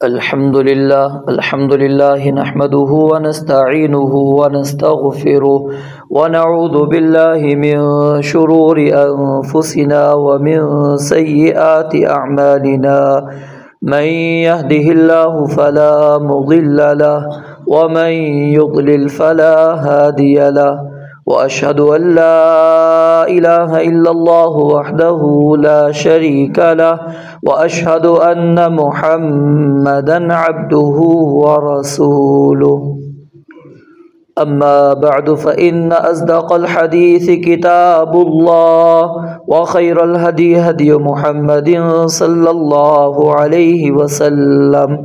الحمد لله نحمده ونستعينه ونستغفره ونعوذ بالله من شرور أنفسنا ومن سيئات أعمالنا من يهده الله فلا مضل له ومن يضلل فلا هادي له وأشهد أن لا إله إلا الله وحده لا شريك له وأشهد أن محمدًا عبده ورسوله أما بعد فإن أصدق الحديث كتاب الله وخير الهدي هدي محمد صلى الله عليه وسلم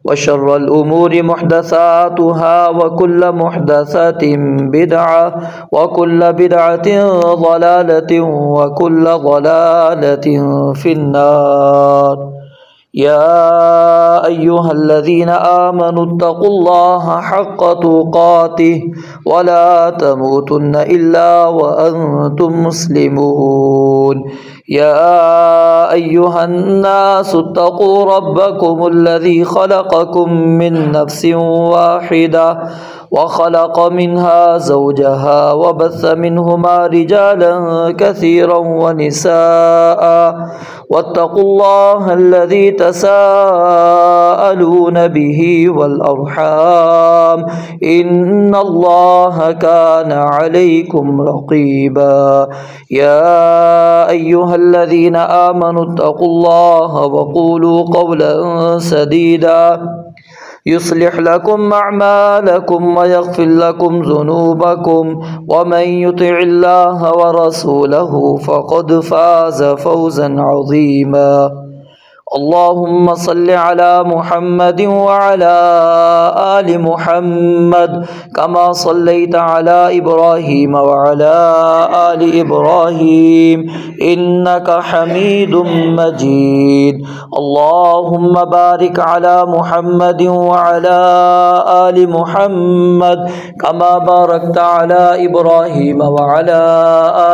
وشر الأمور محدثاتها وكل محدثة بدعة وكل بدعة ضلالة وكل ضلالة في النار يا أيها الذين آمنوا اتقوا الله حق تقاته ولا تموتن إلا وأنتم مسلمون يا أيها الناس اتقوا ربكم الذي خلقكم من نفس واحدة وخلق منها زوجها وبث منهما رجالا كثيرا ونساء واتقوا الله الذي تساءلون به والأرحام إن الله كان عليكم رقيبا يا أيها الذين آمنوا اتقوا الله وقولوا قولا سديدا يصلح لكم أعمالكم ويغفر لكم ذنوبكم ومن يطع الله ورسوله فقد فاز فوزا عظيما اللهم صل على محمد وعلى آل محمد كما صليت على إبراهيم وعلى آل إبراهيم إنك حميد مجيد اللهم بارك على محمد وعلى آل محمد كما باركت على إبراهيم وعلى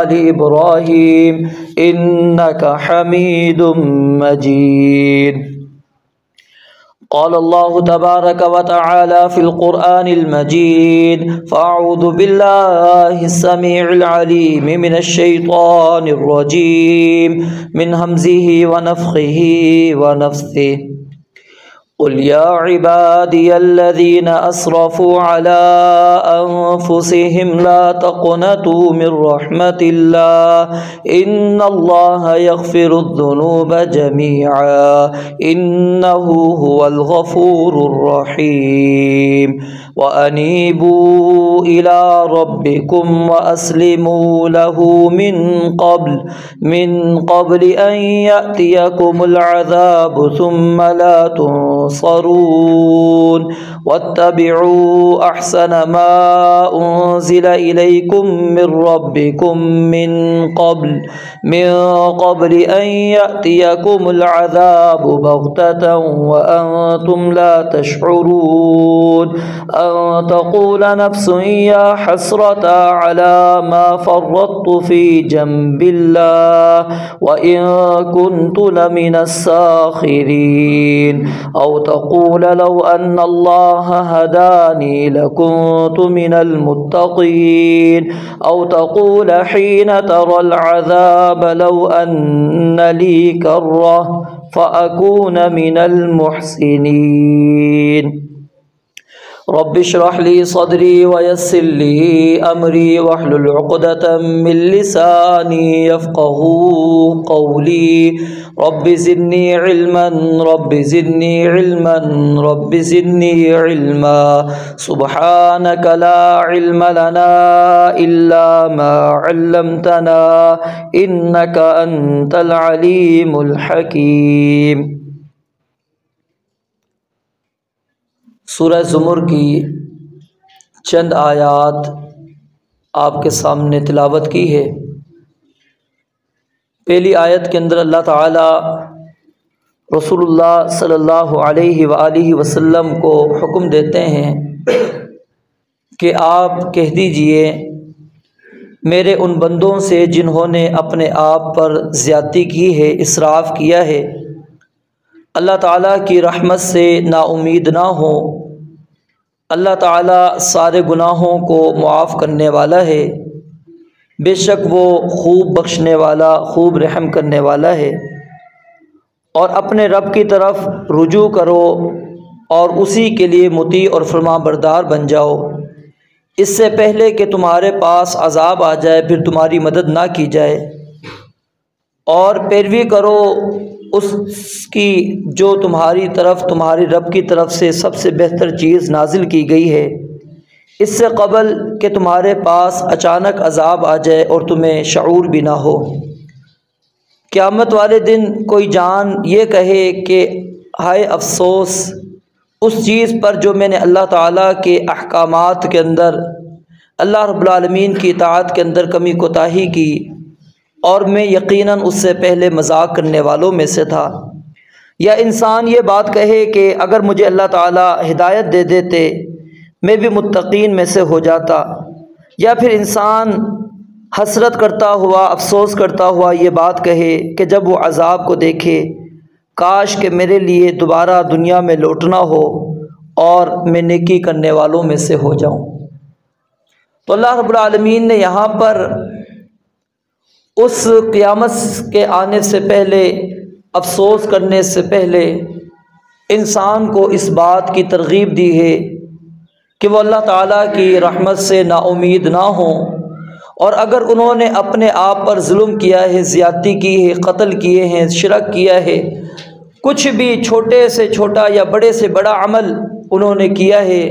آل إبراهيم إنك حميد مجيد قال الله تبارك وتعالى في القرآن المجيد فأعوذ بالله السميع العليم من الشيطان الرجيم من همزه ونفخه ونفثه قل يا عبادي الذين أسرفوا على أنفسهم لا تقنطوا من رحمة الله إن الله يغفر الذنوب جميعا إنه هو الغفور الرحيم وأنيبوا إلى ربكم وأسلموا له من قبل أن يأتيكم العذاب ثم لا تنصرون واتبعوا أحسن ما أنزل إليكم من ربكم من قبل أن يأتيكم العذاب بغتة وأنتم لا تشعرون أن تقول نفس يا حسرة على ما فرطت في جنب الله وإن كنت لمن الساخرين أو تقول لو أن الله هداني لكنت من المتقين أو تقول حين ترى العذاب لو أن لي كرة فأكون من المحسنين رب اشرح لي صدري ويسر لي أمري واحلل عقدة من لساني يفقهوا قولي رب زدني علما رب زدني علما رب زدني علما سبحانك لا علم لنا إلا ما علمتنا إنك أنت العليم الحكيم سورہ زمر کی چند آیات آپ کے سامنے تلاوت کی ہے۔ پہلی آیت کے اندر اللہ تعالی رسول اللہ صلی اللہ علیہ وآلہ وسلم کو حکم دیتے ہیں کہ آپ کہہ دیجئے میرے ان بندوں سے جنہوں نے اپنے آپ پر زیادتی کی ہے، اسراف کیا ہے، اللہ تعالیٰ کی رحمت سے نا امید نہ ہوں۔ اللہ تعالیٰ سارے گناہوں کو معاف کرنے والا ہے، بے شک وہ خوب بخشنے والا، خوب رحم کرنے والا ہے۔ اور اپنے رب کی طرف رجوع کرو اور اسی کے لیے مطیع اور فرما بردار بن جاؤ، اس سے پہلے کہ تمہارے پاس عذاب آ جائے پھر تمہاری مدد نہ کی جائے۔ اور پیروی کرو اس کی جو تمہاری طرف، تمہاری رب کی طرف سے سب سے بہتر چیز نازل کی گئی ہے، اس سے قبل کہ تمہارے پاس اچانک عذاب آ جائے اور تمہیں شعور بھی نہ ہو۔ قیامت والے دن کوئی جان یہ کہے کہ ہائے افسوس اس چیز پر جو میں نے اللہ تعالیٰ کے احکامات کے اندر، اللہ رب العالمین کی اطاعت کے اندر کمی کوتاہی کی، اور میں یقیناً اس سے پہلے مذاق کرنے والوں میں سے تھا۔ یا انسان یہ بات کہے کہ اگر مجھے اللہ تعالیٰ ہدایت دے دیتے میں بھی متقین میں سے ہو جاتا۔ یا پھر انسان حسرت کرتا ہوا، افسوس کرتا ہوا یہ بات کہے کہ جب وہ عذاب کو دیکھے، کاش کہ میرے لیے دوبارہ دنیا میں لوٹنا ہو اور میں نیکی کرنے والوں میں سے ہو جاؤں۔ تو اللہ رب العالمین نے یہاں پر اس قیامت کے آنے سے پہلے، افسوس کرنے سے پہلے انسان کو اس بات کی ترغیب دی ہے کہ وہ اللہ تعالیٰ کی رحمت سے نا امید نہ ہوں، اور اگر انہوں نے اپنے آپ پر ظلم کیا ہے، زیادتی کی ہے، قتل کیے ہیں، شرک کیا ہے، کچھ بھی چھوٹے سے چھوٹا یا بڑے سے بڑا عمل انہوں نے کیا ہے،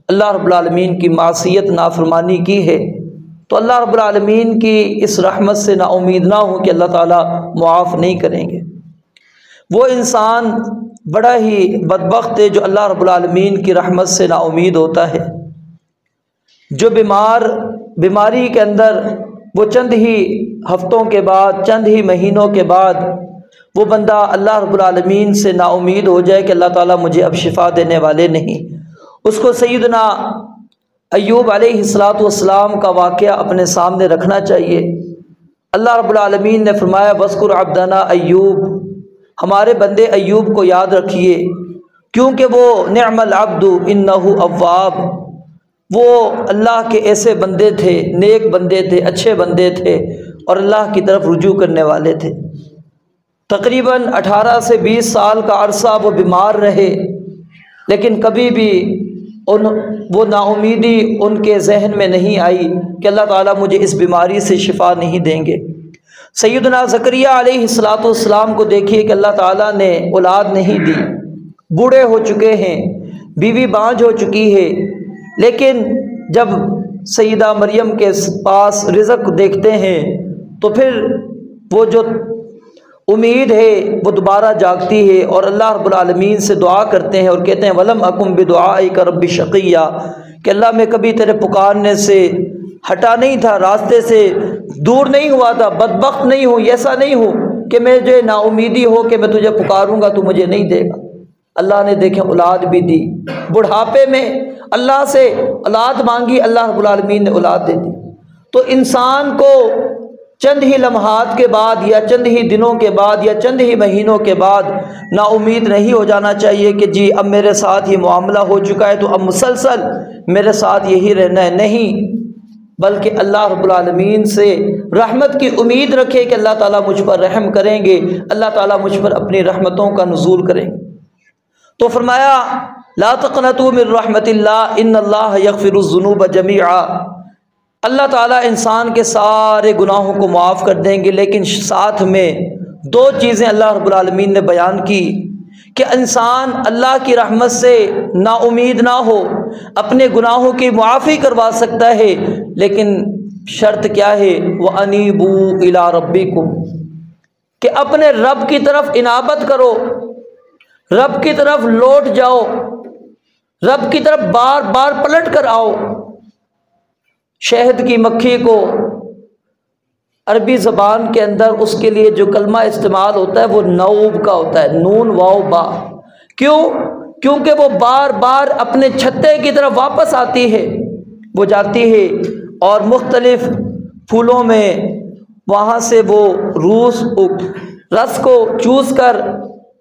اللہ رب العالمین کی معصیت نافرمانی کی ہے، تو اللہ رب العالمین کی اس رحمت سے نا امید نہ ہو کہ اللہ تعالیٰ معاف نہیں کریں گے۔ وہ انسان بڑا ہی بدبخت ہے جو اللہ رب العالمین کی رحمت سے نا امید ہوتا ہے، جو بیماری کے اندر وہ چند ہی ہفتوں کے بعد، چند ہی مہینوں کے بعد وہ بندہ اللہ رب العالمین سے نا امید ہو جائے کہ اللہ تعالیٰ مجھے اب شفا دینے والے نہیں، اس کو سیدنا ایوب علیہ السلام کا واقعہ اپنے سامنے رکھنا چاہیے۔ اللہ رب العالمین نے فرمایا وَاذْكُرْ عَبْدَنَا ایوب، ہمارے بندے ایوب کو یاد رکھیے، کیونکہ وہ نعم العبد انہ اواب، وہ اللہ کے ایسے بندے تھے، نیک بندے تھے، اچھے بندے تھے، اور اللہ کی طرف رجوع کرنے والے تھے۔ تقریباً 18 سے 20 سال کا عرصہ وہ بیمار رہے، لیکن کبھی بھی وہ نا امیدی ان کے ذہن میں نہیں آئی کہ اللہ تعالیٰ مجھے اس بیماری سے شفا نہیں دیں گے۔ سیدنا زکریہ علیہ السلام کو دیکھیے کہ اللہ تعالیٰ نے اولاد نہیں دی، بوڑھے ہو چکے ہیں، بیوی بانجھ ہو چکی ہے، لیکن جب سیدہ مریم کے پاس رزق دیکھتے ہیں تو پھر وہ جو امید ہے وہ دوبارہ جاگتی ہے، اور اللہ رب العالمین سے دعا کرتے ہیں اور کہتے ہیں وَلَمْ أَكُمْ بِدُعَائِكَ رَبِّ شَقِيًّا، کہ اللہ میں کبھی تیرے پکارنے سے ہٹا نہیں تھا، راستے سے دور نہیں ہوا تھا، بدبخت نہیں ہوں، ایسا نہیں ہوں کہ میں جو نا امیدی ہو کہ میں تجھے پکاروں گا تو مجھے نہیں دے گا۔ اللہ نے دیکھیں اولاد بھی دی، بڑھاپے میں اللہ سے اولاد مانگی، اللہ رب العالمین نے اولاد دے دی۔ تو انسان کو چند ہی لمحات کے بعد یا چند ہی دنوں کے بعد یا چند ہی مہینوں کے بعد نا امید نہیں ہو جانا چاہیے کہ جی اب میرے ساتھ یہ معاملہ ہو چکا ہے تو اب مسلسل میرے ساتھ یہی رہنا ہے، نہیں، بلکہ اللہ رب العالمین سے رحمت کی امید رکھے کہ اللہ تعالیٰ مجھ پر رحم کریں گے، اللہ تعالیٰ مجھ پر اپنی رحمتوں کا نزول کریں گے۔ تو فرمایا لا تقنطوا من رحمت اللہ ان اللہ یغفر الذنوب جمیعا، اللہ تعالیٰ انسان کے سارے گناہوں کو معاف کر دیں گے، لیکن ساتھ میں دو چیزیں اللہ رب العالمین نے بیان کی کہ انسان اللہ کی رحمت سے نا امید نہ ہو، اپنے گناہوں کی معافی کروا سکتا ہے، لیکن شرط کیا ہے؟ وَأَنِيبُوا إِلَىٰ رَبِّكُمْ، کہ اپنے رب کی طرف انابت کرو، رب کی طرف لوٹ جاؤ، رب کی طرف بار بار پلٹ کر آؤ۔ شہد کی مکھی کو عربی زبان کے اندر اس کے لیے جو کلمہ استعمال ہوتا ہے وہ نوب کا ہوتا ہے، نون واو با۔ کیوں؟ کیونکہ وہ بار بار اپنے چھتے کی طرف واپس آتی ہے، وہ جاتی ہے اور مختلف پھولوں میں وہاں سے وہ رس کو چوس کر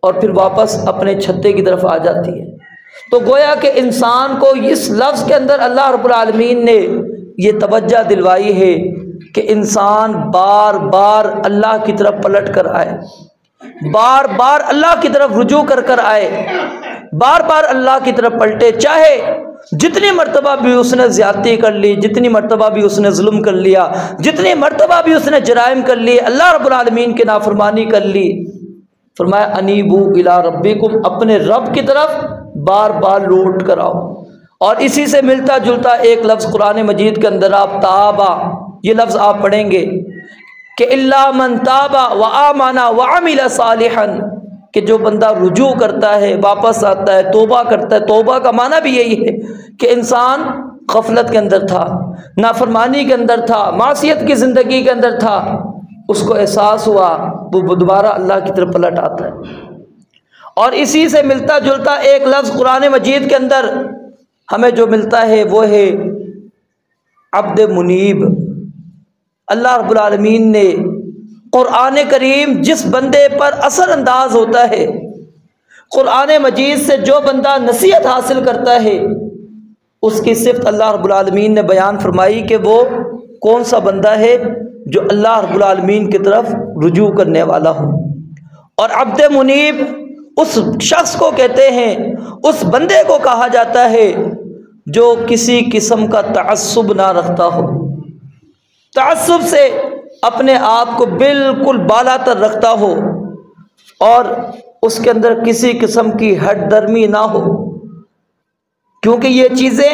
اور پھر واپس اپنے چھتے کی طرف آ جاتی ہے۔ تو گویا کہ انسان کو اس لفظ کے اندر اللہ رب العالمین نے یہ توجہ دلوائی ہے کہ انسان بار بار اللہ کی طرف پلٹ کر آئے، بار بار اللہ کی طرف رجوع کر کر آئے، بار بار اللہ کی طرف پلٹے، چاہے جتنی مرتبہ بھی اس نے زیادتی کر لی، جتنی مرتبہ بھی اس نے ظلم کر لیا، جتنی مرتبہ بھی اس نے جرائم کر لیے، اللہ رب العالمین کی نافرمانی کر لی، فرمایا انیبو الی ربکم، اپنے رب کی طرف بار بار لوٹ کر آؤ۔ اور اسی سے ملتا جلتا ایک لفظ قرآن مجید کے اندر آپ تابا، یہ لفظ آپ پڑھیں گے کہ الا من تابا وآمن وعمل صالحا، کہ جو بندہ رجوع کرتا ہے، واپس آتا ہے، توبہ کرتا ہے۔ توبہ کا معنی بھی یہی ہے کہ انسان غفلت کے اندر تھا، نافرمانی کے اندر تھا، معصیت کی زندگی کے اندر تھا، اس کو احساس ہوا، وہ دوبارہ اللہ کی طرف پلٹ آتا ہے۔ اور اسی سے ملتا جلتا ایک لفظ قرآن مجید کے اندر ہمیں جو ملتا ہے وہ ہے عبد منیب۔ اللہ رب العالمین نے قرآن کریم جس بندے پر اثر انداز ہوتا ہے، قرآن مجید سے جو بندہ نصیحت حاصل کرتا ہے، اس کی صفت اللہ رب العالمین نے بیان فرمائی کہ وہ کون سا بندہ ہے جو اللہ رب العالمین کی طرف رجوع کرنے والا ہو۔ اور عبد منیب اس شخص کو کہتے ہیں، اس بندے کو کہا جاتا ہے جو کسی قسم کا تعصب نہ رکھتا ہو، تعصب سے اپنے آپ کو بالکل بالا تر رکھتا ہو اور اس کے اندر کسی قسم کی ہٹ درمی نہ ہو، کیونکہ یہ چیزیں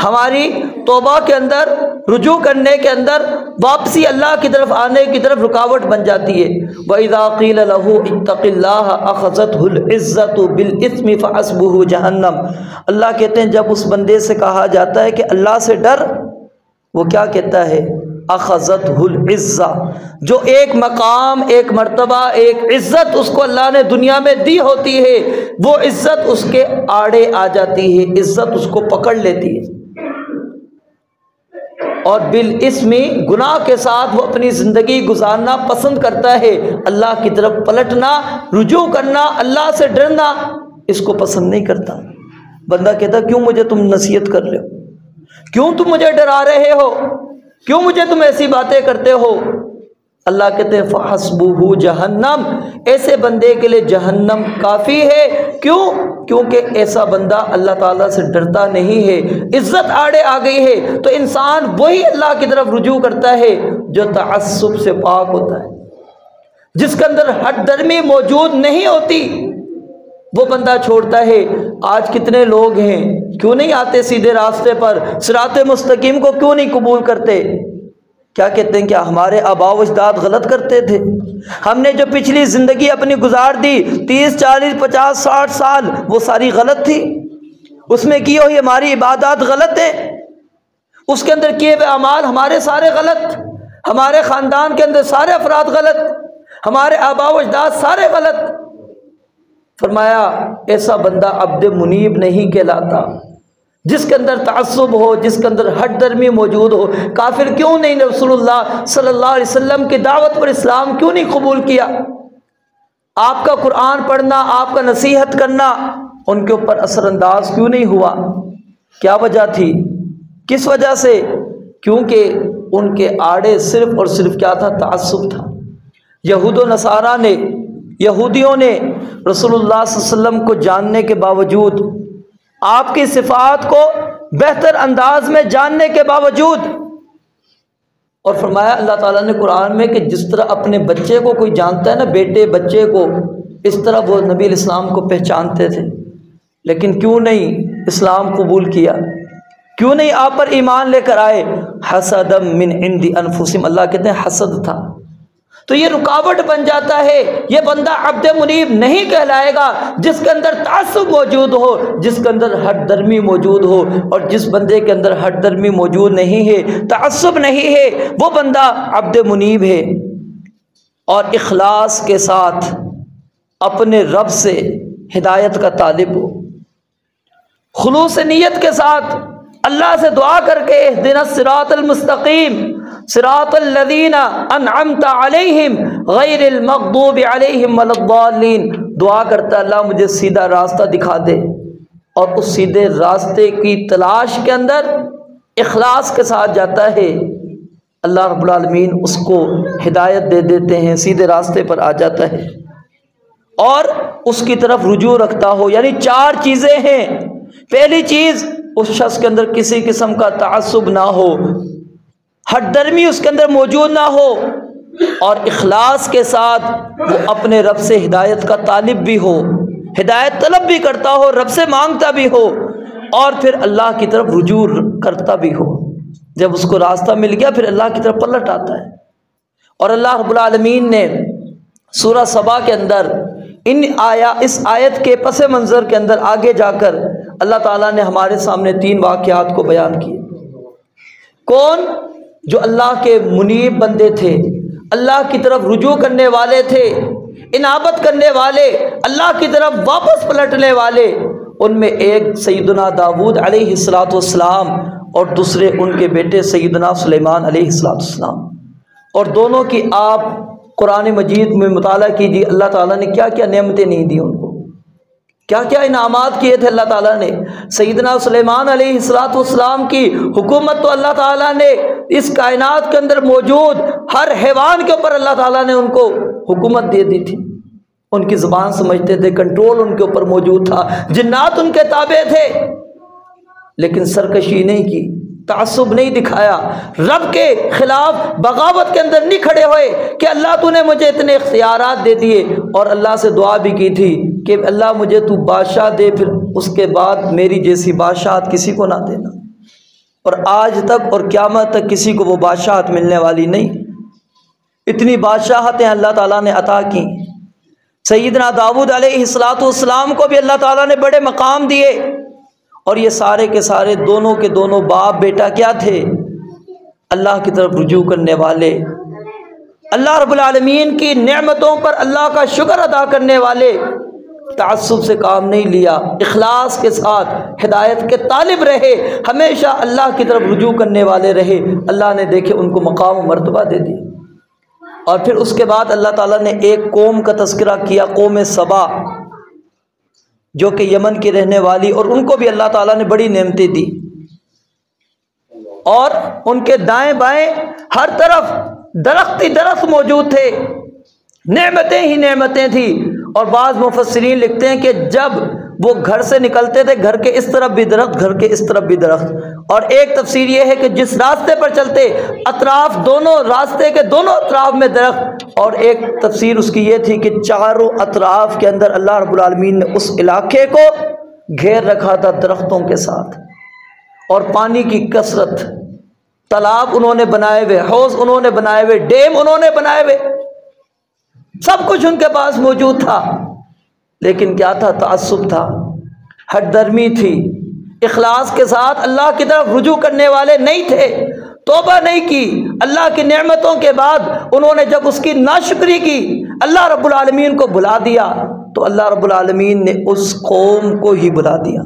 ہماری توبہ کے اندر، رجوع کرنے کے اندر، واپسی اللہ کی طرف آنے کی طرف رکاوٹ بن جاتی ہے۔ وَإِذَا قِيلَ لَهُ اتَّقِ اللَّهَ أَخَذَتْهُ الْعِزَّةُ بِالْإِثْمِ فَحَسْبُهُ جَهَنَّمُ، اللہ کہتے ہیں جب اس بندے سے کہا جاتا ہے کہ اللہ سے ڈر، وہ کیا کہتا ہے؟ أَخَذَتْهُ الْعِزَّةُ، جو ایک مقام، ایک مرتبہ، ایک عزت اس کو اللہ نے دنیا میں دی ہوتی ہے، وہ عزت اس کے آڑے آ جاتی ہے، عزت اس کو پکڑ لیتی ہے، اور بالاسم، گناہ کے ساتھ وہ اپنی زندگی گزارنا پسند کرتا ہے، اللہ کی طرف پلٹنا، رجوع کرنا، اللہ سے ڈرنا اس کو پسند نہیں کرتا۔ بندہ کہتا کیوں مجھے تم نصیحت کر رہے ہو، کیوں تم مجھے ڈرا رہے ہو، کیوں مجھے تم ایسی باتیں کرتے ہو؟ اللہ کہتے ہیں فحسبہ جہنم، ایسے بندے کے لیے جہنم کافی ہے۔ کیوں؟ کیونکہ ایسا بندہ اللہ تعالیٰ سے ڈرتا نہیں ہے، عزت آڑے آ گئی ہے، تو انسان وہی اللہ کی طرف رجوع کرتا ہے جو تعصب سے پاک ہوتا ہے، جس کے اندر ہٹ درمی موجود نہیں ہوتی، وہ بندہ چھوڑتا ہے۔ آج کتنے لوگ ہیں کیوں نہیں آتے سیدھے راستے پر، صراط مستقیم کو کیوں نہیں قبول کرتے؟ کیا کہتے ہیں؟ کیا ہمارے آباء و اجداد غلط کرتے تھے؟ ہم نے جو پچھلی زندگی اپنی گزار دی 30 40 50 60 سال، وہ ساری غلط تھی، اس میں کی ہوئی ہماری عبادات غلط ہیں، اس کے اندر کیے ہوئے اعمال ہمارے سارے غلط، ہمارے خاندان کے اندر سارے افراد غلط، ہمارے آباء و اجداد سارے غلط۔ فرمایا ایسا بندہ عبد منیب نہیں کہلاتا، جس کے اندر تعصب ہو، جس کے اندر ہٹ درمی موجود ہو۔ کافر کیوں نہیں رسول اللہ صلی اللہ علیہ وسلم کی دعوت پر اسلام کیوں نہیں قبول کیا؟ آپ کا قرآن پڑھنا، آپ کا نصیحت کرنا ان کے اوپر اثر انداز کیوں نہیں ہوا؟ کیا وجہ تھی؟ کس وجہ سے؟ کیونکہ ان کے آڑے صرف اور صرف کیا تھا؟ تعصب تھا۔ یہود و نصارہ نے، یہودیوں نے رسول اللہ صلی اللہ علیہ وسلم کو جاننے کے باوجود، آپ کی صفات کو بہتر انداز میں جاننے کے باوجود، اور فرمایا اللہ تعالیٰ نے قرآن میں کہ جس طرح اپنے بچے کو کوئی جانتا ہے نا، بیٹے بچے کو، اس طرح وہ نبی علیہ السلام کو پہچانتے تھے، لیکن کیوں نہیں اسلام قبول کیا؟ کیوں نہیں آپ پر ایمان لے کر آئے؟ حسدا من عند انفسہم، اللہ کہتے ہیں حسد تھا۔ تو یہ رکاوٹ بن جاتا ہے، یہ بندہ عبد منیب نہیں کہلائے گا جس کے اندر تعصب موجود ہو، جس کے اندر ہٹ درمی موجود ہو، اور جس بندے کے اندر ہٹ درمی موجود نہیں ہے، تعصب نہیں ہے، وہ بندہ عبد منیب ہے، اور اخلاص کے ساتھ اپنے رب سے ہدایت کا طالب ہو، خلوص نیت کے ساتھ اللہ سے دعا کر کے اہدنا الصراط المستقیم صراط الذین انعمت علیہم غیر المغضوب علیہم ولا الضالین، دعا کرتا ہے اللہ مجھے سیدھا راستہ دکھا دے، اور اس سیدھے راستے کی تلاش کے اندر اخلاص کے ساتھ جاتا ہے، اللہ رب العالمین اس کو ہدایت دے دیتے ہیں، سیدھے راستے پر آ جاتا ہے اور اس کی طرف رجوع رکھتا ہو۔ یعنی 4 چیزیں ہیں۔ پہلی چیز، اس شخص کے اندر کسی قسم کا تعصب نہ ہو، ہٹ درمی اس کے اندر موجود نہ ہو، اور اخلاص کے ساتھ وہ اپنے رب سے ہدایت کا طالب بھی ہو، ہدایت طلب بھی کرتا ہو، رب سے مانگتا بھی ہو، اور پھر اللہ کی طرف رجوع کرتا بھی ہو۔ جب اس کو راستہ مل گیا پھر اللہ کی طرف پلٹ آتا ہے۔ اور اللہ رب العالمین نے سورہ سبا کے اندر اس آیت کے پس منظر کے اندر آگے جا کر اللہ تعالیٰ نے ہمارے سامنے 3 واقعات کو بیان کیے۔ کون؟ جو اللہ کے منیب بندے تھے، اللہ کی طرف رجوع کرنے والے تھے، انابت کرنے والے، اللہ کی طرف واپس پلٹنے والے۔ ان میں ایک سیدنا داؤد علیہ السلام اور دوسرے ان کے بیٹے سیدنا سلیمان علیہ السلام۔ اور دونوں کی آپ قرآن مجید میں مطالعہ کیجیے، اللہ تعالیٰ نے کیا کیا نعمتیں نہیں دی ان کو، کیا کیا انعامات کیے تھے اللہ تعالیٰ نے۔ سیدنا سلیمان علیہ السلام کی حکومت تو اللہ تعالیٰ نے اس کائنات کے اندر موجود ہر حیوان کے اوپر اللہ تعالیٰ نے ان کو حکومت دے دی تھی، ان کی زبان سمجھتے تھے، کنٹرول ان کے اوپر موجود تھا، جنات ان کے تابع تھے، لیکن سرکشی نہیں کی، تعصب نہیں دکھایا، رب کے خلاف بغاوت کے اندر نہیں کھڑے ہوئے کہ اللہ تو نے مجھے اتنے اختیارات دے دیے، اور اللہ سے دعا بھی کی تھی کہ اللہ مجھے تو بادشاہ دے، پھر اس کے بعد میری جیسی بادشاہت کسی کو نہ دینا۔ اور آج تک اور قیامت تک کسی کو وہ بادشاہت ملنے والی نہیں۔ اتنی بادشاہتیں اللہ تعالیٰ نے عطا کی۔ سیدنا داؤد علیہ السلام کو بھی اللہ تعالیٰ نے بڑے مقام دیے، اور یہ سارے کے سارے دونوں کے دونوں باپ بیٹا کیا تھے؟ اللہ کی طرف رجوع کرنے والے، اللہ رب العالمین کی نعمتوں پر اللہ کا شکر ادا کرنے والے، تعصب سے کام نہیں لیا، اخلاص کے ساتھ ہدایت کے طالب رہے، ہمیشہ اللہ کی طرف رجوع کرنے والے رہے۔ اللہ نے دیکھے ان کو مقام و مرتبہ دے دیا۔ اور پھر اس کے بعد اللہ تعالیٰ نے ایک قوم کا تذکرہ کیا، قوم سبا، جو کہ یمن کی رہنے والی، اور ان کو بھی اللہ تعالیٰ نے بڑی نعمتیں دی، اور ان کے دائیں بائیں ہر طرف درخت ہی درخت موجود تھے، نعمتیں ہی نعمتیں تھیں۔ اور بعض مفسرین لکھتے ہیں کہ جب وہ گھر سے نکلتے تھے، گھر کے اس طرف بھی درخت، گھر کے اس طرف بھی درخت۔ اور ایک تفسیر یہ ہے کہ جس راستے پر چلتے، اطراف دونوں راستے کے دونوں اطراف میں درخت۔ اور ایک تفسیر اس کی یہ تھی کہ چاروں اطراف کے اندر اللہ رب العالمین نے اس علاقے کو گھیر رکھا تھا درختوں کے ساتھ، اور پانی کی کثرت، تالاب انہوں نے بنائے ہوئے، حوض انہوں نے بنائے ہوئے، ڈیم انہوں نے بنائے ہوئے، سب کچھ ان کے پاس موجود تھا۔ لیکن کیا تھا؟ تعصب تھا، ہٹ درمی تھی، اخلاص کے ساتھ اللہ کی طرف رجوع کرنے والے نہیں تھے، توبہ نہیں کی۔ اللہ کی نعمتوں کے بعد انہوں نے جب اس کی ناشکری کی، اللہ رب العالمین کو بھلا دیا، تو اللہ رب العالمین نے اس قوم کو ہی بھلا دیا۔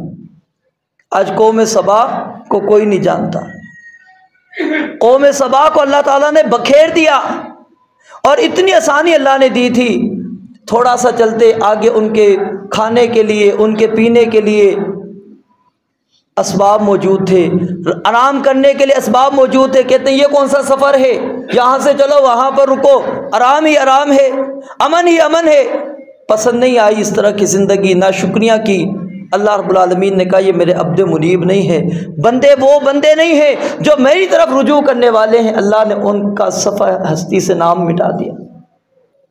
آج قوم سبا کو کوئی نہیں جانتا، قوم سبا کو اللہ تعالیٰ نے بکھیر دیا، اور اتنی آسانی اللہ نے دی تھی، تھوڑا سا چلتے آگے ان کے کھانے کے لیے، ان کے پینے کے لیے اسباب موجود تھے، آرام کرنے کے لیے اسباب موجود تھے۔ کہتے ہیں یہ کون سا سفر ہے، یہاں سے چلو وہاں پر رکو، آرام ہی آرام ہے، امن ہی امن ہے۔ پسند نہیں آئی اس طرح کی زندگی، ناشکریاں کی۔ اللہ رب العالمین نے کہا یہ میرے عبد منیب نہیں ہے، بندے وہ بندے نہیں ہیں جو میری طرف رجوع کرنے والے ہیں۔ اللہ نے ان کا صفحہ ہستی سے نام مٹا دیا۔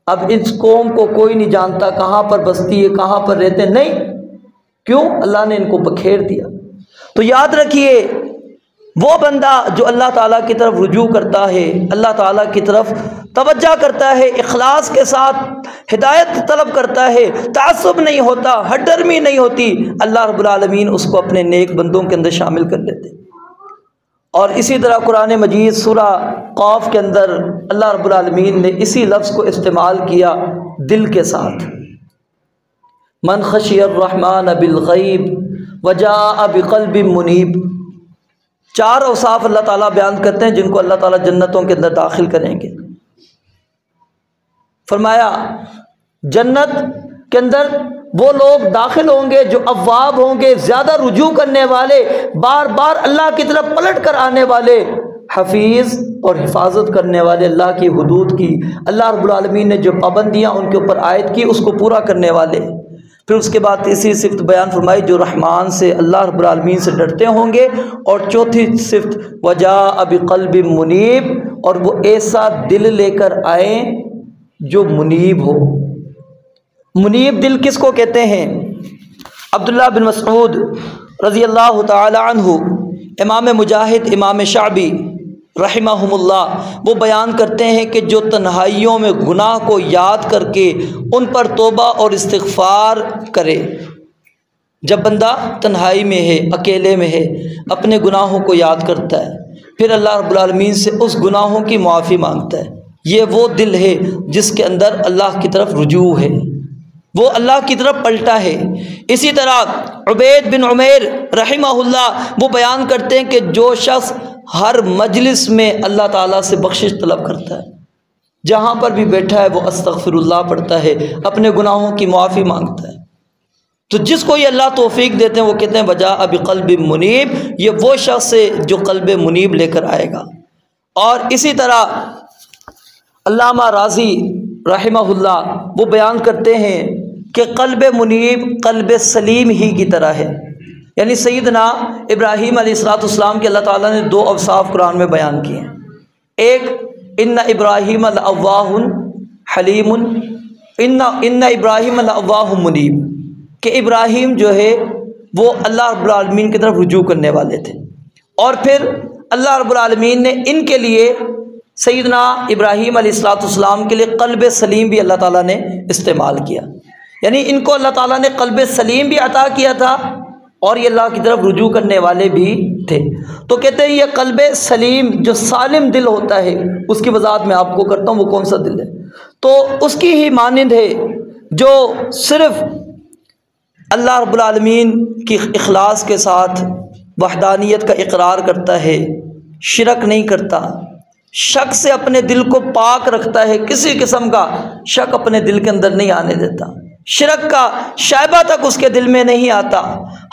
اب اس قوم کو کوئی نہیں جانتا، کہاں پر بستی ہے، کہاں پر رہتے، نہیں۔ کیوں؟ اللہ نے ان کو بکھیر دیا۔ تو یاد رکھیے، وہ بندہ جو اللہ تعالیٰ کی طرف رجوع کرتا ہے، اللہ تعالیٰ کی طرف توجہ کرتا ہے، اخلاص کے ساتھ ہدایت طلب کرتا ہے، تعصب نہیں ہوتا، ہٹ درمی نہیں ہوتی، اللہ رب العالمین اس کو اپنے نیک بندوں کے اندر شامل کر لیتے۔ اور اسی طرح قرآن مجید سورہ قاف کے اندر اللہ رب العالمین نے اسی لفظ کو استعمال کیا دل کے ساتھ، من خشی الرحمن بالغیب وجاء بقلب منیب۔ 4 اوصاف اللہ تعالیٰ بیان کرتے ہیں جن کو اللہ تعالیٰ جنتوں کے اندر داخل کریں گے۔ فرمایا جنت کے اندر وہ لوگ داخل ہوں گے جو اواب ہوں گے، زیادہ رجوع کرنے والے، بار بار اللہ کی طرف پلٹ کر آنے والے، حفیظ اور حفاظت کرنے والے اللہ کی حدود کی، اللہ رب العالمین نے جو پابندیاں ان کے اوپر عائد کی اس کو پورا کرنے والے۔ پھر اس کے بعد تیسری صفت بیان فرمائی جو رحمان سے، اللہ رب العالمین سے ڈرتے ہوں گے، اور چوتھی صفت وجاء بقلب منیب، اور وہ ایسا دل لے کر آئیں جو منیب ہو۔ منیب دل کس کو کہتے ہیں؟ عبداللہ بن مسعود رضی اللہ تعالی عنہ، امام مجاہد، امام شعبی رحمہم اللہ، وہ بیان کرتے ہیں کہ جو تنہائیوں میں گناہ کو یاد کر کے ان پر توبہ اور استغفار کرے، جب بندہ تنہائی میں ہے، اکیلے میں ہے، اپنے گناہوں کو یاد کرتا ہے، پھر اللہ رب العالمین سے اس گناہوں کی معافی مانگتا ہے، یہ وہ دل ہے جس کے اندر اللہ کی طرف رجوع ہے، وہ اللہ کی طرف پلٹا ہے۔ اسی طرح عبید بن عمیر رحمہ اللہ وہ بیان کرتے ہیں کہ جو شخص ہر مجلس میں اللہ تعالیٰ سے بخشش طلب کرتا ہے، جہاں پر بھی بیٹھا ہے وہ استغفر اللہ پڑھتا ہے، اپنے گناہوں کی معافی مانگتا ہے، تو جس کو یہ اللہ توفیق دیتے ہیں وہ کہتے ہیں وجاء بقلب منیب، یہ وہ شخص ہے جو قلب منیب لے کر آئے گا۔ اور اسی طرح علامہ راضی رحمہ اللہ وہ بیان کرتے ہیں کہ قلب منیب قلب سلیم ہی کی طرح ہے، یعنی سیدنا ابراہیم علیہ السلام کے اللہ تعالیٰ نے دو اوصاف قرآن میں بیان کیے ہیں، ایک ان ابراہیم لأواہ حلیم، ان ابراہیم لأواہ منیب، کہ ابراہیم جو ہے وہ اللہ رب العالمین کی طرف رجوع کرنے والے تھے، اور پھر اللہ رب العالمین نے ان کے لیے سیدنا ابراہیم علیہ السلام کے لیے قلب سلیم بھی اللہ تعالیٰ نے استعمال کیا، یعنی ان کو اللہ تعالیٰ نے قلب سلیم بھی عطا کیا تھا اور یہ اللہ کی طرف رجوع کرنے والے بھی تھے۔ تو کہتے ہیں یہ قلب سلیم جو سالم دل ہوتا ہے، اس کی وضاحت میں آپ کو کرتا ہوں وہ کون سا دل ہے، تو اس کی ہی مانند ہے جو صرف اللہ رب العالمین کی اخلاص کے ساتھ وحدانیت کا اقرار کرتا ہے، شرک نہیں کرتا، شک سے اپنے دل کو پاک رکھتا ہے، کسی قسم کا شک اپنے دل کے اندر نہیں آنے دیتا، شرک کا شائبہ تک اس کے دل میں نہیں آتا،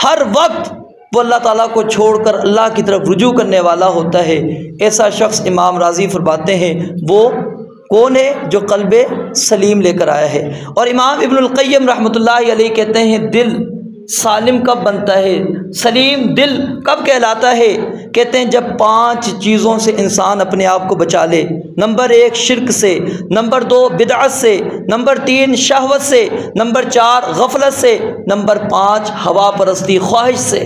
ہر وقت وہ اللہ تعالیٰ کو چھوڑ کر اللہ کی طرف رجوع کرنے والا ہوتا ہے، ایسا شخص امام راضی فرماتے ہیں وہ کون ہے؟ جو قلب سلیم لے کر آیا ہے۔ اور امام ابن القیم رحمۃ اللہ علیہ کہتے ہیں دل سالم کب بنتا ہے، سلیم دل کب کہلاتا ہے؟ کہتے ہیں جب 5 چیزوں سے انسان اپنے آپ کو بچا لے، نمبر 1 شرک سے، نمبر 2 بدعت سے، نمبر 3 شہوت سے، نمبر 4 غفلت سے، نمبر 5 ہوا پرستی خواہش سے۔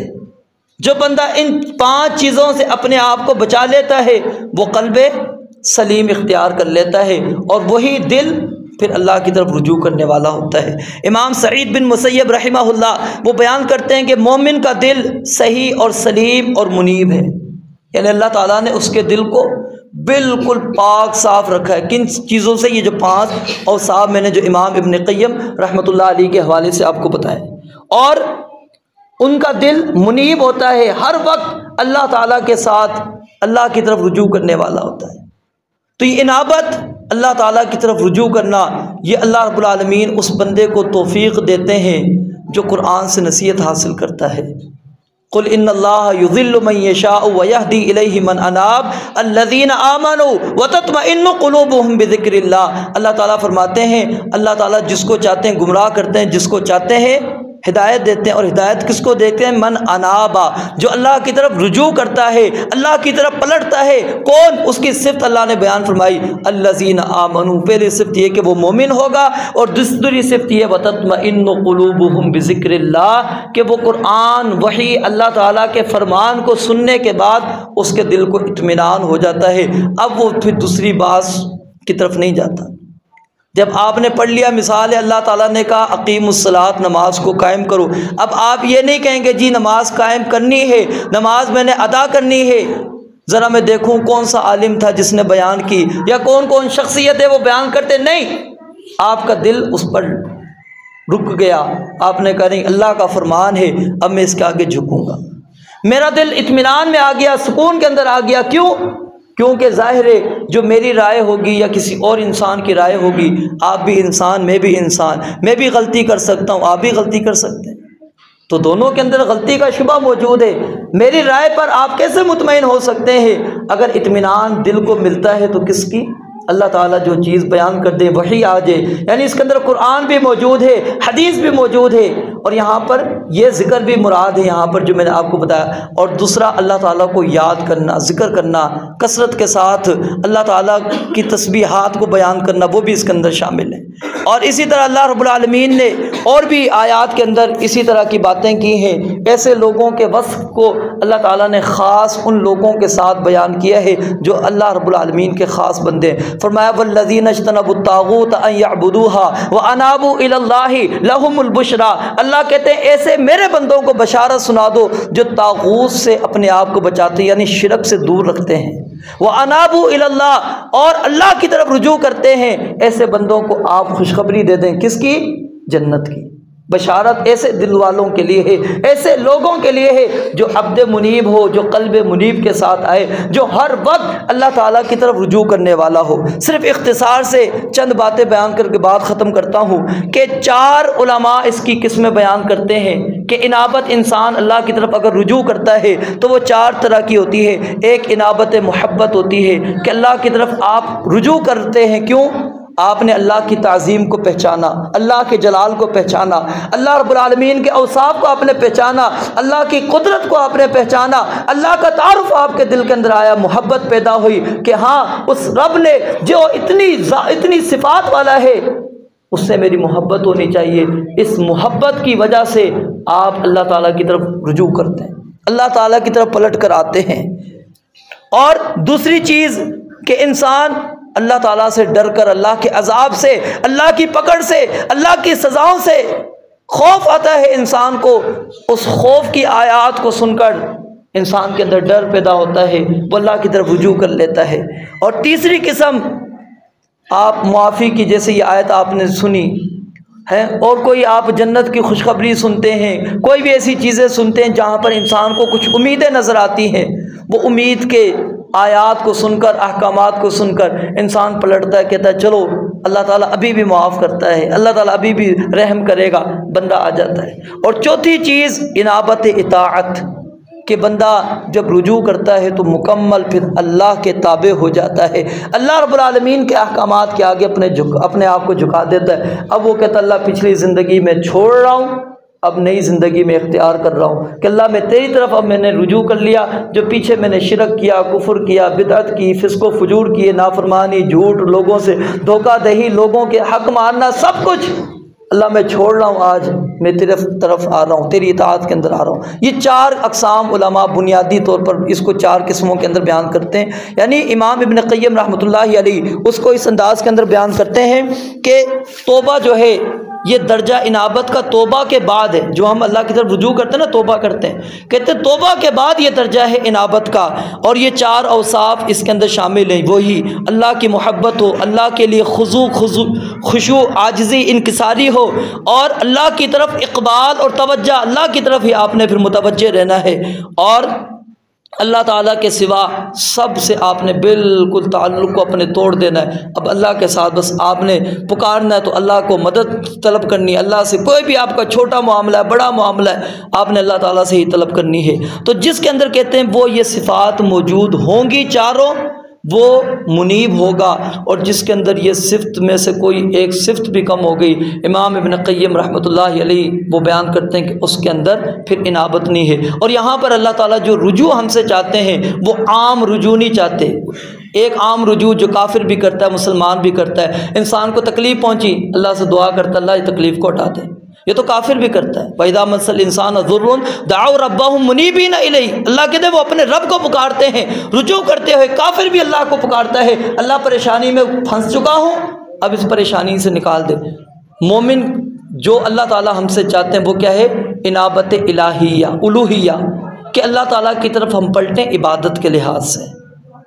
جو بندہ ان 5 چیزوں سے اپنے آپ کو بچا لیتا ہے وہ قلب سلیم اختیار کر لیتا ہے، اور وہی دل پھر اللہ کی طرف رجوع کرنے والا ہوتا ہے۔ امام سعید بن مسیب رحمہ اللہ وہ بیان کرتے ہیں کہ مومن کا دل صحیح اور سلیم اور منیب ہے، یعنی اللہ تعالیٰ نے اس کے دل کو بالکل پاک صاف رکھا ہے۔ کن چیزوں سے؟ یہ جو 5 اوصاف میں نے جو امام ابن قیم رحمۃ اللہ علیہ کے حوالے سے آپ کو بتایا، اور ان کا دل منیب ہوتا ہے، ہر وقت اللہ تعالیٰ کے ساتھ اللہ کی طرف رجوع کرنے والا ہوتا ہے۔ تو یہ انابت، اللہ تعالیٰ کی طرف رجوع کرنا، یہ اللہ رب العالمین اس بندے کو توفیق دیتے ہیں جو قرآن سے نصیحت حاصل کرتا ہے۔ قل ان اللہ یضل من یشاء ویہدی الیہ من اناب الذین آمنوا وتطمئن قلوبہم بذکر اللہ۔ اللہ تعالیٰ فرماتے ہیں اللہ تعالیٰ جس کو چاہتے ہیں گمراہ کرتے ہیں، جس کو چاہتے ہیں ہدایت دیتے ہیں، اور ہدایت کس کو دیتے ہیں؟ من انابا، جو اللہ کی طرف رجوع کرتا ہے، اللہ کی طرف پلٹتا ہے۔ کون؟ اس کی صفت اللہ نے بیان فرمائی الذین آمنوا، پہلی صفت یہ کہ وہ مومن ہوگا، اور دوسری صفت یہ وتطمئن قلوبہم بذکر اللہ، کہ وہ قرآن وحی اللہ تعالیٰ کے فرمان کو سننے کے بعد اس کے دل کو اطمینان ہو جاتا ہے، اب وہ پھر دوسری بات کی طرف نہیں جاتا۔ جب آپ نے پڑھ لیا، مثال ہے اللہ تعالیٰ نے کہا اقیم الصلاۃ، نماز کو قائم کرو، اب آپ یہ نہیں کہیں گے جی نماز قائم کرنی ہے، نماز میں نے ادا کرنی ہے، ذرا میں دیکھوں کون سا عالم تھا جس نے بیان کی، یا کون کون شخصیت ہے وہ بیان کرتے، نہیں، آپ کا دل اس پر رک گیا، آپ نے کہا نہیں اللہ کا فرمان ہے، اب میں اس کے آگے جھکوں گا، میرا دل اطمینان میں آ گیا، سکون کے اندر آ گیا۔ کیوں؟ کیونکہ ظاہر ہے جو میری رائے ہوگی یا کسی اور انسان کی رائے ہوگی، آپ بھی انسان میں بھی انسان، میں بھی غلطی کر سکتا ہوں، آپ بھی غلطی کر سکتے ہیں، تو دونوں کے اندر غلطی کا شبہ موجود ہے۔ میری رائے پر آپ کیسے مطمئن ہو سکتے ہیں؟ اگر اطمینان دل کو ملتا ہے تو کس کی؟ اللہ تعالیٰ جو چیز بیان کر دے، وحی آ جائے، یعنی اس کے اندر قرآن بھی موجود ہے، حدیث بھی موجود ہے، اور یہاں پر یہ ذکر بھی مراد ہے یہاں پر جو میں نے آپ کو بتایا۔ اور دوسرا، اللہ تعالیٰ کو یاد کرنا، ذکر کرنا کثرت کے ساتھ، اللہ تعالیٰ کی تسبیحات کو بیان کرنا، وہ بھی اس کے اندر شامل ہے۔ اور اسی طرح اللہ رب العالمین نے اور بھی آیات کے اندر اسی طرح کی باتیں کی ہیں۔ ایسے لوگوں کے وصف کو اللہ تعالیٰ نے خاص ان لوگوں کے ساتھ بیان کیا ہے جو اللہ رب العالمین کے خاص بندے ہیں۔ فرمایا والذین اجتنبوا الطاغوت ان یعبدوها وانابوا الی اللہ لہم البشریٰ، اللہ کہتے ہیں ایسے میرے بندوں کو بشارت سنا دو جو طاغوت سے اپنے آپ کو بچاتے ہیں، یعنی شرک سے دور رکھتے ہیں، وانابوا الی اللہ، اور اللہ کی طرف رجوع کرتے ہیں، ایسے بندوں کو آپ خوشخبری دے دیں، کس کی؟ جنت کی۔ بشارت ایسے دل والوں کے لیے ہے، ایسے لوگوں کے لیے ہے جو عبد منیب ہو، جو قلب منیب کے ساتھ آئے، جو ہر وقت اللہ تعالیٰ کی طرف رجوع کرنے والا ہو۔ صرف اختصار سے چند باتیں بیان کر کے بات ختم کرتا ہوں کہ 4 علماء اس کی قسمیں بیان کرتے ہیں کہ انابت انسان اللہ کی طرف اگر رجوع کرتا ہے تو وہ 4 طرح کی ہوتی ہے۔ ایک انابت محبت ہوتی ہے کہ اللہ کی طرف آپ رجوع کرتے ہیں، کیوں؟ آپ نے اللہ کی تعظیم کو پہچانا، اللہ کے جلال کو پہچانا، اللہ رب العالمین کے اوصاف کو آپ نے پہچانا، اللہ کی قدرت کو آپ نے پہچانا، اللہ کا تعارف آپ کے دل کے اندر آیا، محبت پیدا ہوئی کہ ہاں اس رب نے جو اتنی صفات والا ہے اس سے میری محبت ہونی چاہیے۔ اس محبت کی وجہ سے آپ اللہ تعالیٰ کی طرف رجوع کرتے ہیں، اللہ تعالیٰ کی طرف پلٹ کر آتے ہیں۔ اور دوسری چیز کہ انسان اللہ تعالیٰ سے ڈر کر، اللہ کے عذاب سے، اللہ کی پکڑ سے، اللہ کی سزاؤں سے خوف آتا ہے انسان کو، اس خوف کی آیات کو سن کر انسان کے اندر ڈر پیدا ہوتا ہے، وہ اللہ کی طرف رجوع کر لیتا ہے۔ اور تیسری قسم آپ معافی کی، جیسے یہ آیت آپ نے سنی ہے، اور کوئی آپ جنت کی خوشخبری سنتے ہیں، کوئی بھی ایسی چیزیں سنتے ہیں جہاں پر انسان کو کچھ امیدیں نظر آتی ہیں، وہ امید کے آیات کو سن کر، احکامات کو سن کر انسان پلٹتا ہے، کہتا ہے چلو اللہ تعالیٰ ابھی بھی معاف کرتا ہے، اللہ تعالیٰ ابھی بھی رحم کرے گا، بندہ آ جاتا ہے۔ اور چوتھی چیز انابت اطاعت، کہ بندہ جب رجوع کرتا ہے تو مکمل پھر اللہ کے تابع ہو جاتا ہے، اللہ رب العالمین کے احکامات کے آگے اپنے آپ کو جھکا دیتا ہے۔ اب وہ کہتا ہے اللہ پچھلی زندگی میں چھوڑ رہا ہوں، اب نئی زندگی میں اختیار کر رہا ہوں کہ اللہ میں تیری طرف اب میں نے رجوع کر لیا، جو پیچھے میں نے شرک کیا، کفر کیا، بدعت کی، فسق و فجور کیے، نافرمانی، جھوٹ، لوگوں سے دھوکہ دہی، لوگوں کے حق مارنا، سب کچھ اللہ میں چھوڑ رہا ہوں، آج میں تیری طرف آ رہا ہوں، تیری اطاعت کے اندر آ رہا ہوں۔ یہ 4 اقسام علماء بنیادی طور پر اس کو 4 قسموں کے اندر بیان کرتے ہیں، یعنی امام ابن قیم رحمۃ اللہ علیہ اس کو اس انداز کے اندر بیان کرتے ہیں کہ توبہ جو ہے یہ درجہ انابت کا توبہ کے بعد ہے، جو ہم اللہ کی طرف رجوع کرتے ہیں نا، توبہ کرتے ہیں، کہتے ہیں توبہ کے بعد یہ درجہ ہے انابت کا، اور یہ 4 اوصاف اس کے اندر شامل ہیں، وہی اللہ کی محبت ہو، اللہ کے لیے خشوع، عاجزی، انکساری ہو، اور اللہ کی طرف اقبال اور توجہ، اللہ کی طرف ہی آپ نے پھر متوجہ رہنا ہے، اور اللہ تعالیٰ کے سوا سب سے آپ نے بالکل تعلق کو اپنے توڑ دینا ہے۔ اب اللہ کے ساتھ بس آپ نے پکارنا ہے تو اللہ کو مدد طلب کرنی ہے، اللہ سے کوئی بھی آپ کا چھوٹا معاملہ ہے، بڑا معاملہ ہے، آپ نے اللہ تعالیٰ سے ہی طلب کرنی ہے۔ تو جس کے اندر کہتے ہیں وہ یہ صفات موجود ہوں گی چاروں، وہ منیب ہوگا، اور جس کے اندر یہ صفت میں سے کوئی ایک صفت بھی کم ہو گئی، امام ابن قیم رحمۃ اللہ علیہ وہ بیان کرتے ہیں کہ اس کے اندر پھر انابت نہیں ہے۔ اور یہاں پر اللہ تعالیٰ جو رجوع ہم سے چاہتے ہیں وہ عام رجوع نہیں چاہتے۔ ایک عام رجوع جو کافر بھی کرتا ہے، مسلمان بھی کرتا ہے، انسان کو تکلیف پہنچی اللہ سے دعا کرتا ہے اللہ یہ تکلیف کو ہٹا دے، یہ تو کافر بھی کرتا ہے۔ وَإِذَا مَسَّ الْإِنسَانَ ضُرٌّ دَعَوْا رَبَّهُمْ مُنِيبِينَ إِلَيْهِ، اللہ کہتے ہیں وہ اپنے رب کو پکارتے ہیں رجوع کرتے ہوئے۔ کافر بھی اللہ کو پکارتا ہے، اللہ پریشانی میں پھنس چکا ہوں، اب اس پریشانی سے نکال دے۔ مومن جو اللہ تعالیٰ ہم سے چاہتے ہیں وہ کیا ہے؟ انابت الہیہ، الوہیہ، کہ اللہ تعالیٰ کی طرف ہم پلٹیں عبادت کے لحاظ سے،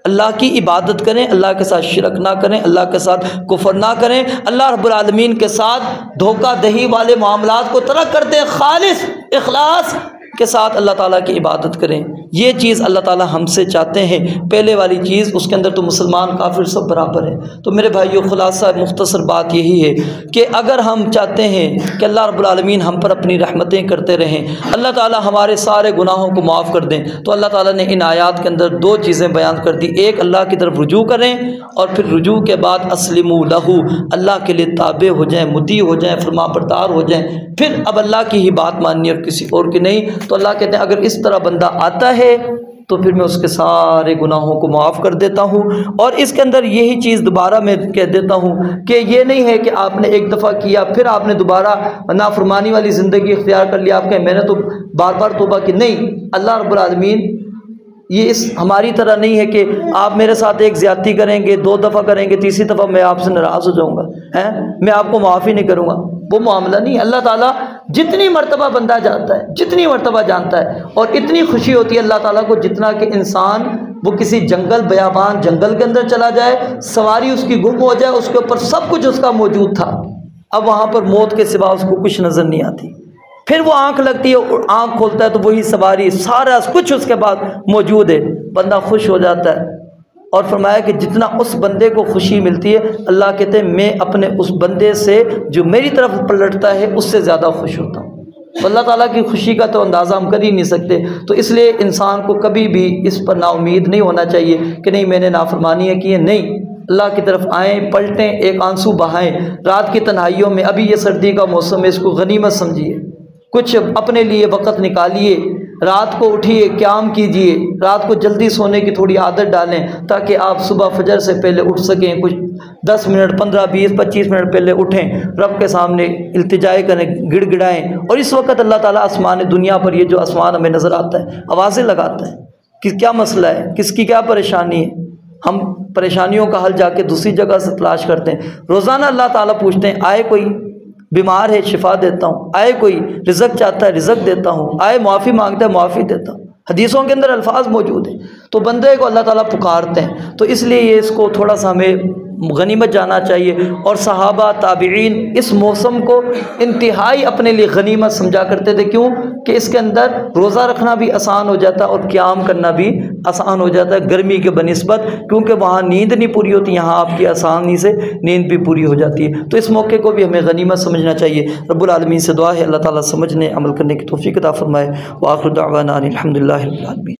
اللہ کی عبادت کریں، اللہ کے ساتھ شرک نہ کریں، اللہ کے ساتھ کفر نہ کریں، اللہ رب العالمین کے ساتھ دھوکہ دہی والے معاملات کو ترک کر دیں، خالص اخلاص کے ساتھ اللہ تعالیٰ کی عبادت کریں۔ یہ چیز اللہ تعالی ہم سے چاہتے ہیں۔ پہلے والی چیز، اس کے اندر تو مسلمان کافر سب برابر ہیں۔ تو میرے بھائیو، خلاصہ مختصر بات یہی ہے کہ اگر ہم چاہتے ہیں کہ اللہ رب العالمین ہم پر اپنی رحمتیں کرتے رہیں، اللہ تعالی ہمارے سارے گناہوں کو معاف کر دیں، تو اللہ تعالیٰ نے ان آیات کے اندر دو چیزیں بیان کر دی۔ ایک، اللہ کی طرف رجوع کریں، اور پھر رجوع کے بعد اسلموا لہ، اللہ کے لیے تابع ہو جائیں، مطیع ہو جائیں، فرما بردار ہو جائیں، پھر اب اللہ کی ہی بات ماننی اور کسی اور کی نہیں۔ تو اللہ کہتے ہیں اگر اس طرح بندہ آتا ہے تو پھر میں اس کے سارے گناہوں کو معاف کر دیتا ہوں۔ اور اس کے اندر یہی چیز دوبارہ میں کہہ دیتا ہوں کہ یہ نہیں ہے کہ آپ نے ایک دفعہ کیا پھر آپ نے دوبارہ نافرمانی والی زندگی اختیار کر لیا، آپ کہیں میں نے تو بار بار توبہ کی۔ نہیں، اللہ رب العالمین یہ اس ہماری طرح نہیں ہے کہ آپ میرے ساتھ ایک زیادتی کریں گے، 2 دفعہ کریں گے، تیسری دفعہ میں آپ سے ناراض ہو جاؤں گا، میں آپ کو معافی نہیں کروں گا، وہ معاملہ نہیں۔ اللہ تعالیٰ جتنی مرتبہ بندہ جانتا ہے، جتنی مرتبہ جانتا ہے، اور اتنی خوشی ہوتی ہے اللہ تعالیٰ کو جتنا کہ انسان وہ کسی جنگل بیابان جنگل کے اندر چلا جائے، سواری اس کی گم ہو جائے، اس کے اوپر سب کچھ اس کا موجود تھا، اب وہاں پر موت کے سوا اس کو کچھ نظر نہیں آتی، پھر وہ آنکھ لگتی ہے، آنکھ کھولتا ہے تو وہی سواری سارا کچھ اس کے بعد موجود ہے، بندہ خوش ہو جاتا ہے۔ اور فرمایا کہ جتنا اس بندے کو خوشی ملتی ہے، اللہ کہتے ہیں میں اپنے اس بندے سے جو میری طرف پلٹتا ہے اس سے زیادہ خوش ہوتا ہوں۔ تو اللہ تعالیٰ کی خوشی کا تو اندازہ ہم کر ہی نہیں سکتے۔ تو اس لیے انسان کو کبھی بھی اس پر نا امید نہیں ہونا چاہیے کہ نہیں میں نے نافرمانیاں کی ہیں، نہیں، اللہ کی طرف آئیں، پلٹیں، ایک آنسو بہائیں رات کی تنہائیوں میں۔ ابھی یہ سردی کا موسم ہے، اس کو غنیمت سمجھیے، کچھ اپنے لیے وقت نکالیے، رات کو اٹھیے، قیام کیجئے، رات کو جلدی سونے کی تھوڑی عادت ڈالیں تاکہ آپ صبح فجر سے پہلے اٹھ سکیں، کچھ 10 منٹ 15 20 25 منٹ پہلے اٹھیں، رب کے سامنے التجائے کریں، گڑ گڑائیں۔ اور اس وقت اللہ تعالیٰ آسمان دنیا پر، یہ جو آسمان ہمیں نظر آتا ہے، آوازیں لگاتا ہے کہ کیا مسئلہ ہے، کس کی کیا پریشانی ہے۔ ہم پریشانیوں کا حل جا کے دوسری جگہ سے تلاش کرتے ہیں۔ روزانہ اللہ تعالیٰ پوچھتے ہیں، آئے کوئی بیمار ہے شفا دیتا ہوں، آئے کوئی رزق چاہتا ہے رزق دیتا ہوں، آئے معافی مانگتا ہے معافی دیتا ہوں۔ حدیثوں کے اندر الفاظ موجود ہیں، تو بندے کو اللہ تعالیٰ پکارتے ہیں۔ تو اس لیے یہ اس کو تھوڑا سا ہمیں غنیمت جانا چاہیے۔ اور صحابہ تابعین اس موسم کو انتہائی اپنے لیے غنیمت سمجھا کرتے تھے، کیوں کہ اس کے اندر روزہ رکھنا بھی آسان ہو جاتا ہے اور قیام کرنا بھی آسان ہو جاتا ہے گرمی کے بنسبت، کیونکہ وہاں نیند نہیں پوری ہوتی، یہاں آپ کی آسانی سے نیند بھی پوری ہو جاتی ہے۔ تو اس موقع کو بھی ہمیں غنیمت سمجھنا چاہیے۔ رب العالمین سے دعا ہے اللہ تعالیٰ سمجھنے عمل کرنے کی توفیق عطا فرمائے۔ وآخر دعوانا الحمد للہ رب العالمین۔